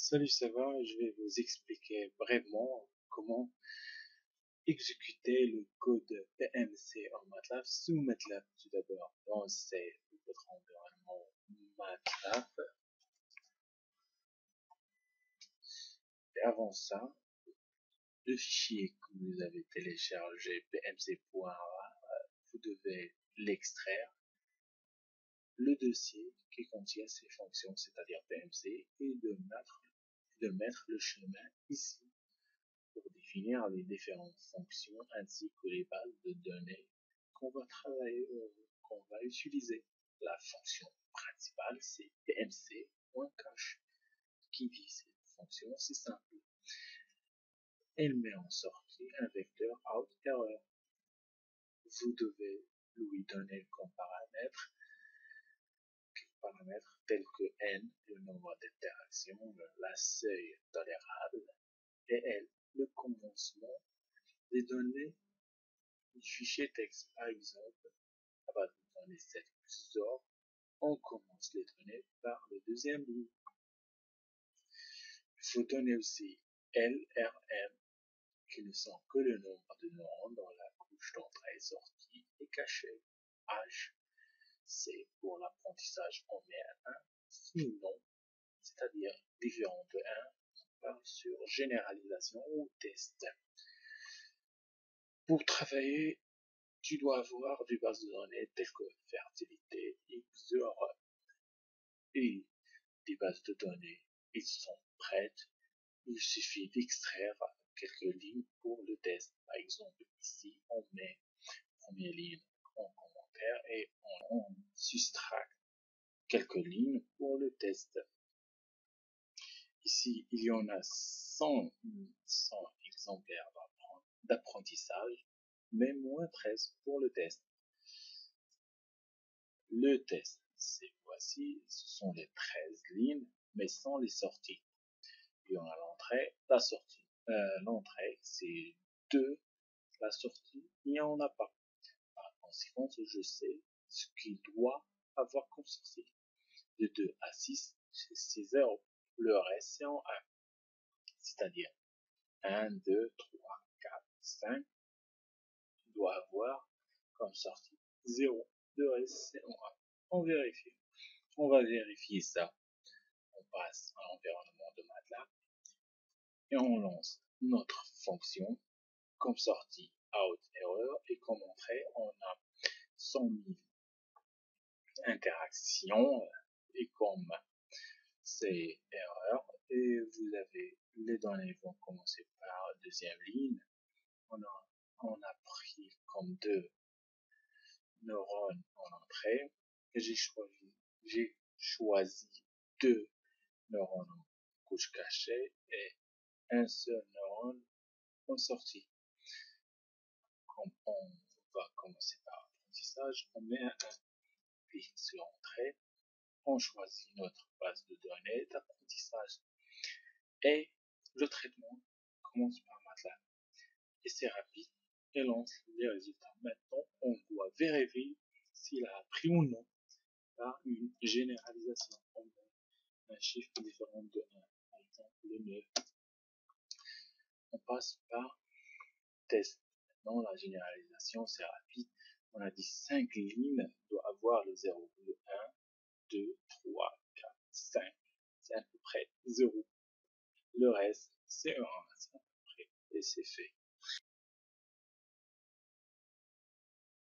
Salut, ça va? Je vais vous expliquer brièvement comment exécuter le code PMC en MATLAB sous MATLAB tout d'abord. Donc, c'est votre environnement MATLAB. Et avant ça, le fichier que vous avez téléchargé PMC.a, vous devez l'extraire, le dossier qui contient ces fonctions, c'est-à-dire PMC, et de mettre le chemin ici pour définir les différentes fonctions ainsi que les bases de données qu'on va travailler, qu'on va utiliser. La fonction principale, c'est pmc.cache. Qui dit cette fonction, c'est simple. Elle met en sortie un vecteur out error. Vous devez lui donner comme paramètre tels que n, le nombre d'interactions, la seuil tolérable, et l, le commencement des données du fichier texte. Par exemple, à partir de données 7 plus or, on commence les données par le deuxième ligne. Il faut donner aussi LRM, qui ne sont que le nombre de neurones dans la couche d'entrée et sortie et cachée. H, c'est pour l'apprentissage, on met un 1, sinon, c'est-à-dire différent de 1, on parle sur généralisation ou test. Pour travailler, tu dois avoir des bases de données telles que fertilité, XOR et des bases de données. Ils sont prêtes. Il suffit d'extraire quelques lignes pour le test. Par exemple, ici, on met première ligne en commentaire et on soustract quelques lignes pour le test. Ici, il y en a 100 exemplaires d'apprentissage, mais moins 13 pour le test. Le test, voici, ce sont les 13 lignes, mais sans les sorties. Puis on a l'entrée, la sortie. L'entrée, c'est 2, la sortie, il n'y en a pas. Par conséquent, je sais ce qu'il doit avoir comme sortie. De 2 à 6, c'est 0. Le reste, c'est en 1. C'est-à-dire 1, 2, 3, 4, 5, il doit avoir comme sortie 0. Le reste, c'est en 1. On vérifie. On va vérifier ça. On passe à l'environnement de MATLAB et on lance notre fonction comme sortie out error et comme entrée on a 100 000 interactions et comme c'est erreur et vous avez les données vont commencer par la deuxième ligne. On a pris comme 2 neurones en entrée et j'ai choisi 2 neurones en couche cachée et un seul neurone en sortie. Comme on va commencer par l'apprentissage, on met un 1. Puis sur entrée, on choisit notre base de données d'apprentissage. Et le traitement commence par MATLAB. Et c'est rapide et lance les résultats. Maintenant, on doit vérifier s'il a appris ou non par une généralisation. On met un chiffre différent de 1. Par exemple, le 9. On passe par test. Maintenant, la généralisation, c'est rapide. On a dit 5 lignes doit avoir le 0. Le 1, 2, 3, 4, 5. C'est à peu près 0. Le reste, c'est 1. C'est à peu près. Et c'est fait.